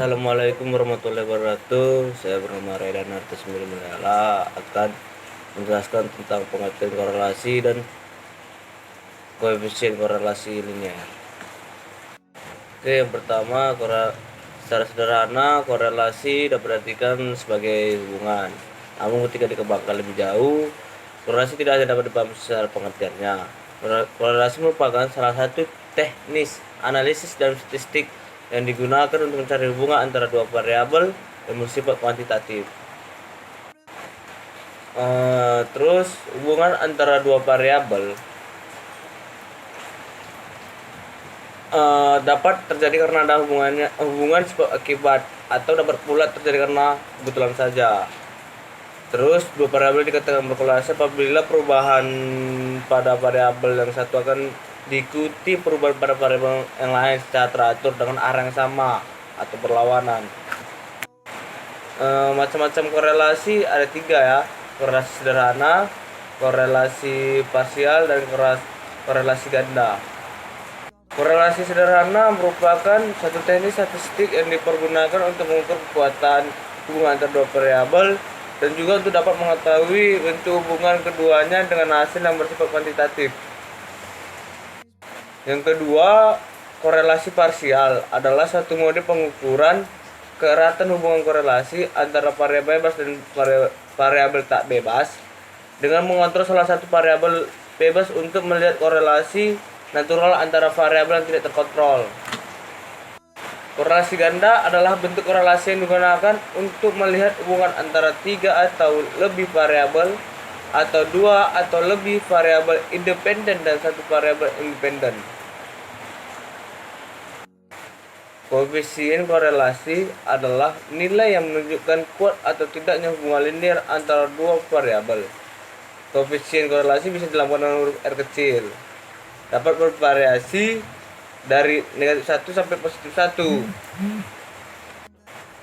Assalamualaikum warahmatullahi wabarakatuh. Saya bernama Raidan Artis Milimela akan menjelaskan tentang pengertian korelasi dan koefisien korelasi linier. Oke, yang pertama, secara sederhana korelasi dapat diartikan sebagai hubungan. Namun ketika dikembangkan lebih jauh, korelasi tidak hanya dapat dipahami secara pengertiannya. Korelasi merupakan salah satu teknis analisis dan statistik yang digunakan untuk mencari hubungan antara dua variabel yang bersifat kuantitatif. Terus hubungan antara dua variabel dapat terjadi karena ada hubungan sebab akibat, atau dapat pula terjadi karena kebetulan saja. Terus dua variabel dikatakan berkorelasi apabila perubahan pada variabel yang satu akan diikuti perubahan pada variabel yang lain secara teratur dengan arah yang sama atau berlawanan. Macam-macam korelasi ada 3 ya: korelasi sederhana, korelasi parsial, dan korelasi ganda. Korelasi sederhana merupakan satu teknik statistik yang dipergunakan untuk mengukur kekuatan hubungan antara dua variabel dan juga untuk dapat mengetahui bentuk hubungan keduanya dengan hasil yang bersifat kuantitatif. Yang kedua, korelasi parsial adalah satu mode pengukuran keeratan hubungan korelasi antara variabel bebas dan variabel tak bebas dengan mengontrol salah satu variabel bebas untuk melihat korelasi natural antara variabel yang tidak terkontrol. Korelasi ganda adalah bentuk korelasi yang digunakan untuk melihat hubungan antara 3 atau lebih variabel atau 2 atau lebih variabel independen dan satu variabel independen. Koefisien korelasi adalah nilai yang menunjukkan kuat atau tidaknya hubungan linear antara dua variabel. Koefisien korelasi bisa dilakukan dengan huruf R kecil. Dapat bervariasi dari negatif 1 sampai positif 1.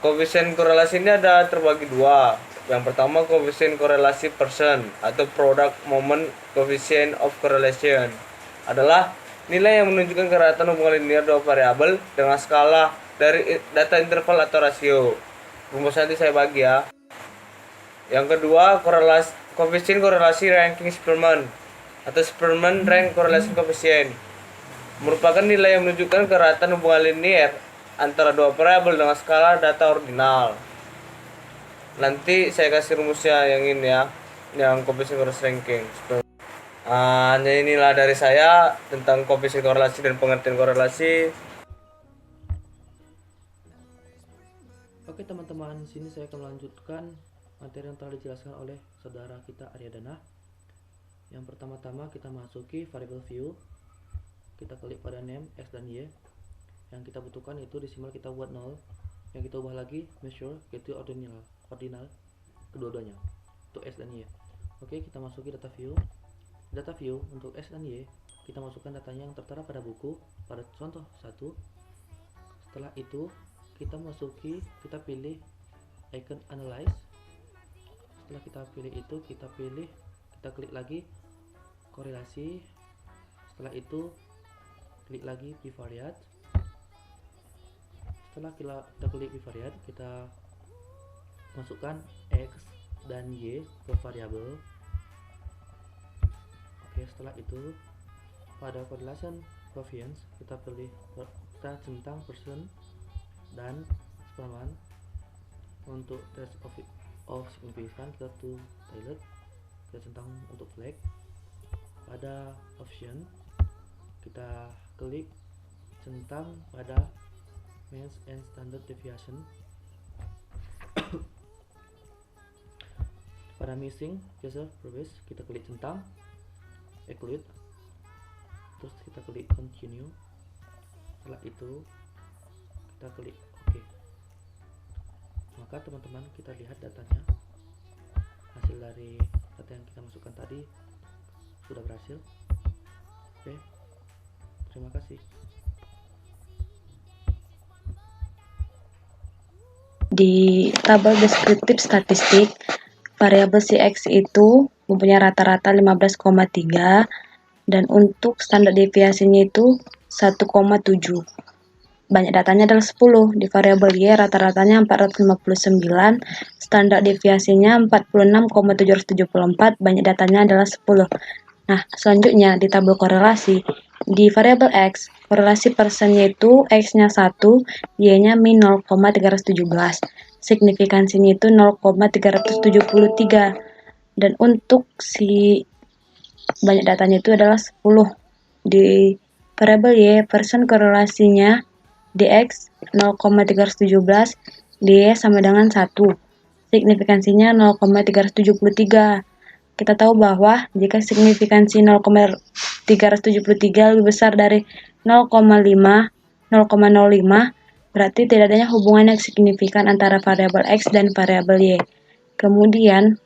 Koefisien korelasi ini ada terbagi 2. Yang pertama, koefisien korelasi percent atau product moment coefficient of correlation adalah nilai yang menunjukkan keratan hubungan linear dua variabel dengan skala dari data interval atau rasio. Rumusnya nanti saya bagi ya. Yang kedua, koefisien korelasi ranking Spearman atau Spearman rank correlation coefficient merupakan nilai yang menunjukkan keratan hubungan linear antara dua variabel dengan skala data ordinal. Nanti saya kasih rumusnya yang ini ya, yang koefisien korelasi ranking. Hanya inilah dari saya tentang koefisien korelasi dan pengertian korelasi. Oke teman-teman, di sini saya akan melanjutkan materi yang telah dijelaskan oleh saudara kita Aryadana. Yang pertama-tama kita masuki variable view. Kita klik pada name x dan y. Yang kita butuhkan itu desimal kita buat 0. Yang kita ubah lagi measure yaitu ordinal kedua-duanya untuk x dan y. Oke, kita masuki data view. Data view untuk x dan y kita masukkan datanya yang tertera pada buku pada contoh 1. Setelah itu kita kita pilih icon analyze. Setelah kita pilih itu kita klik lagi korelasi. Setelah itu klik lagi bivariate. Setelah kita klik bivariate, kita masukkan x dan y ke variabel. Oke, setelah itu pada correlation coefficient kita centang percent dan Spearman. Untuk test of significance kita Taylor, kita centang untuk flag. Pada option kita klik centang pada mean and standard deviation. Pada missing cases purpose kita klik centang exclude, terus kita klik continue. Setelah itu kita klik OK. Maka teman-teman kita lihat datanya, hasil dari data yang kita masukkan tadi sudah berhasil. Oke, terima kasih. Di tabel deskriptif statistik, variabel Cx itu mempunyai rata-rata 15,3 dan untuk standar deviasinya itu 1,7. banyak datanya adalah 10. Di variabel Y rata-ratanya 459, standar deviasinya 46,774, banyak datanya adalah 10. Nah, selanjutnya di tabel korelasi, di variabel X, korelasi persennya itu X-nya 1, Y-nya min 0,317. Signifikansinya itu 0,373. Dan untuk si banyak datanya itu adalah 10. Di variabel Y, persen korelasinya dx 0,317, dy sama dengan 1. Signifikansinya 0,373. Kita tahu bahwa jika signifikansi 0,373 lebih besar dari 0,05, berarti tidak adanya hubungan yang signifikan antara variabel X dan variabel Y. Kemudian,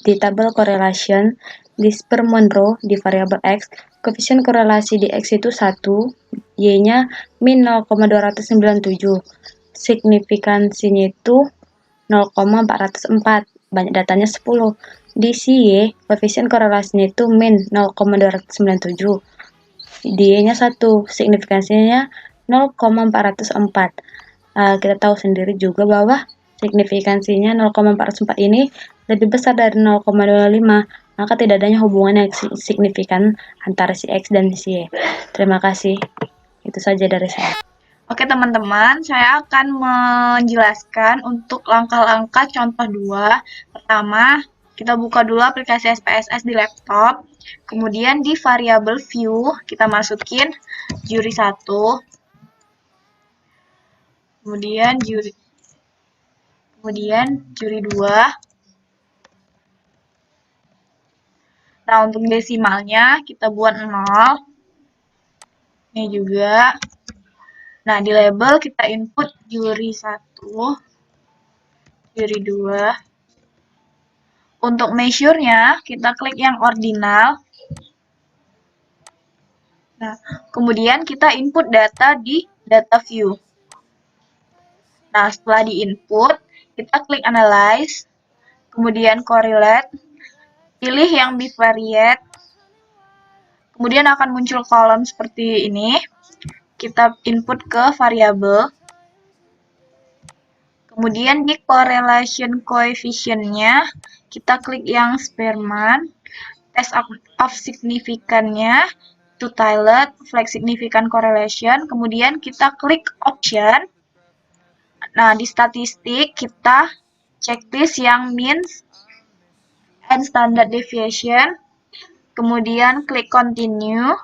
di tabel correlation, di Spermonroe di variabel X, koefisien korelasi di X itu 1, Y-nya min 0,297. Signifikansinya itu 0,404. Banyak datanya 10. Di Y, koefisien korelasinya itu min 0,297. Di Y-nya 1, signifikansinya 0,404. Kita tahu sendiri juga bahwa signifikansinya 0,404 ini lebih besar dari 0,25, maka tidak adanya hubungan yang signifikan antara si X dan si Y. Terima kasih. Itu saja dari saya. Oke teman-teman, saya akan menjelaskan untuk langkah-langkah contoh 2. Pertama, kita buka dulu aplikasi SPSS di laptop. Kemudian di variabel view, kita masukin juri 1. Kemudian juri 2. Nah, untuk desimalnya kita buat 0. Ini juga. Nah, di label kita input juri 1, juri 2. Untuk measure-nya, kita klik yang ordinal. Nah, kemudian kita input data di data view. Nah, setelah di-input, kita klik analyze, kemudian correlate, pilih yang bivariate, kemudian akan muncul kolom seperti ini. Kita input ke variabel. Kemudian di correlation coefficient-nya, kita klik yang Spearman, test of significance-nya, two-tiled, flag significant correlation, kemudian kita klik option. Nah, di statistik kita checklist yang means and standard deviation, kemudian klik continue,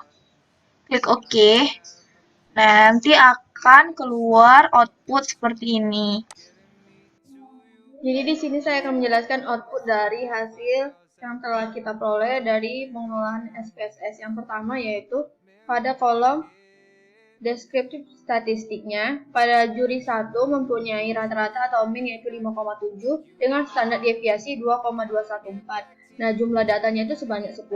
klik OK. Nah, nanti akan keluar output seperti ini. Jadi di sini saya akan menjelaskan output dari hasil yang telah kita peroleh dari pengolahan SPSS. Yang pertama yaitu pada kolom deskriptif statistiknya, pada juri 1 mempunyai rata-rata atau min yaitu 5,7 dengan standar deviasi 2,214. Nah, jumlah datanya itu sebanyak 10.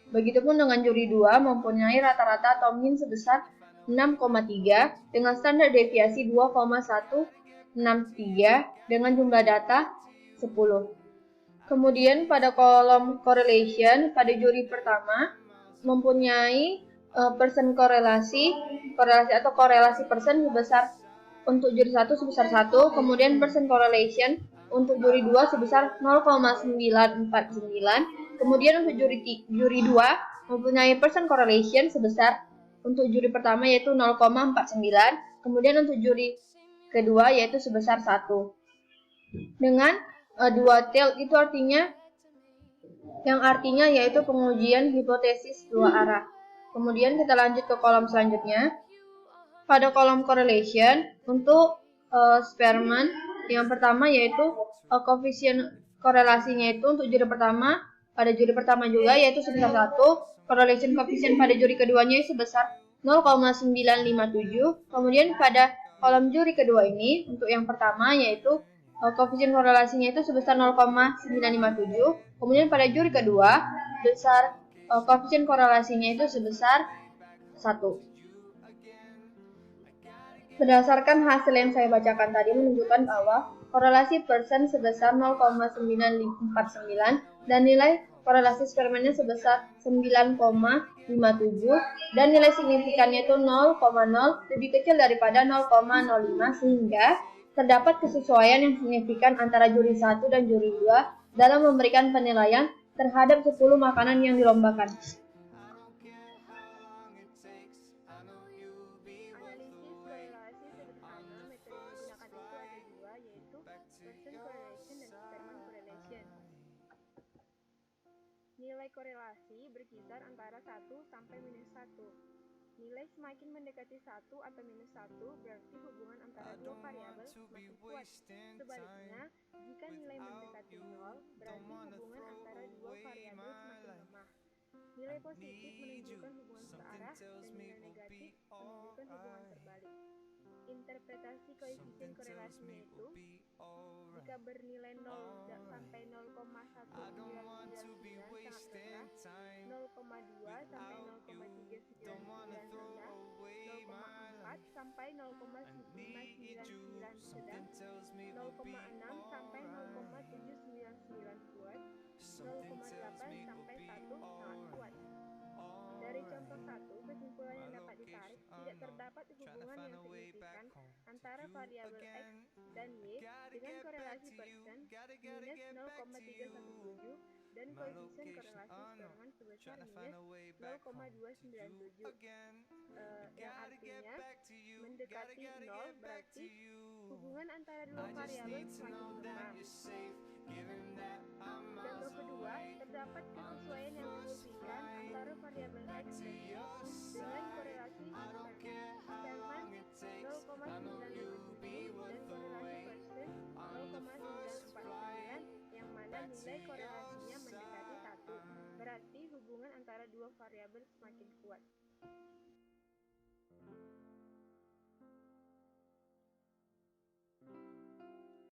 Begitupun dengan juri 2 mempunyai rata-rata atau min sebesar 6,3 dengan standar deviasi 2,163 dengan jumlah data 10. Kemudian pada kolom correlation, pada juri pertama mempunyai persen korelasi atau korelasi persen sebesar untuk juri 1 sebesar 1, kemudian persen correlation untuk juri 2 sebesar 0,949, kemudian untuk juri 2 mempunyai persen correlation sebesar untuk juri pertama yaitu 0,49, kemudian untuk juri kedua yaitu sebesar 1. Dengan dua tail itu artinya yaitu pengujian hipotesis dua arah. Kemudian kita lanjut ke kolom selanjutnya. Pada kolom correlation untuk Spearman yang pertama yaitu koefisien korelasinya itu untuk juri pertama, pada juri pertama juga yaitu sebesar 1. Correlation koefisien pada juri keduanya sebesar 0,957. Kemudian pada kolom juri kedua ini untuk yang pertama yaitu koefisien korelasinya itu sebesar 0,957. Kemudian pada juri kedua besar koefisien korelasinya itu sebesar 1. Berdasarkan hasil yang saya bacakan tadi menunjukkan bahwa korelasi persen sebesar 0,949 dan nilai korelasi eksperimennya sebesar 9,57 dan nilai signifikannya itu 0,0 lebih kecil daripada 0,05 sehingga terdapat kesesuaian yang signifikan antara juri 1 dan juri 2 dalam memberikan penilaian terhadap 10 makanan yang dilombakan. Analisis korelasi sederhana, metode yang digunakan itu ada dua, yaitu person correlation dan experiment correlation. Nilai korelasi berkisar antara 1 sampai minus 1. Nilai semakin mendekati 1 atau minus 1 berarti hubungan antara dua variabel semakin kuat. Sebaliknya, jika nilai mendekati 0 berarti hubungan antara dua variabel semakin lemah. Nilai positif menunjukkan hubungan searah dan nilai negatif menunjukkan hubungan terbalik. Interpretasi koefisien korelasinya itu, jika bernilai 0 sampai 0,1999 sangat rendah, 0,2 sampai 0,399 rendah, 0,4 sampai 0,599 sedang, 0,6 sampai 0,799 kuat, 0,8 sampai 1 sangat kuat. Dari contoh 1, kesimpulan yang dapat ditarik, tidak terdapat hubungan yang signifikan antara variabel X dan Y dengan korelasi persen minus 0,317 dan koefisien korelasi eksperimen sebesar minus 0,297. Yang artinya mendekati 0 berarti hubungan antara dua variabel semakin lemah. Contoh kedua, terdapat kesesuaian yang signifikan antara variabel X dan Y dengan korelasi eksperimen 0,957 dan korelasi persen 0,949 yang mana nilai korelasinya mendekati 1. Berarti hubungan antara dua variabel semakin kuat.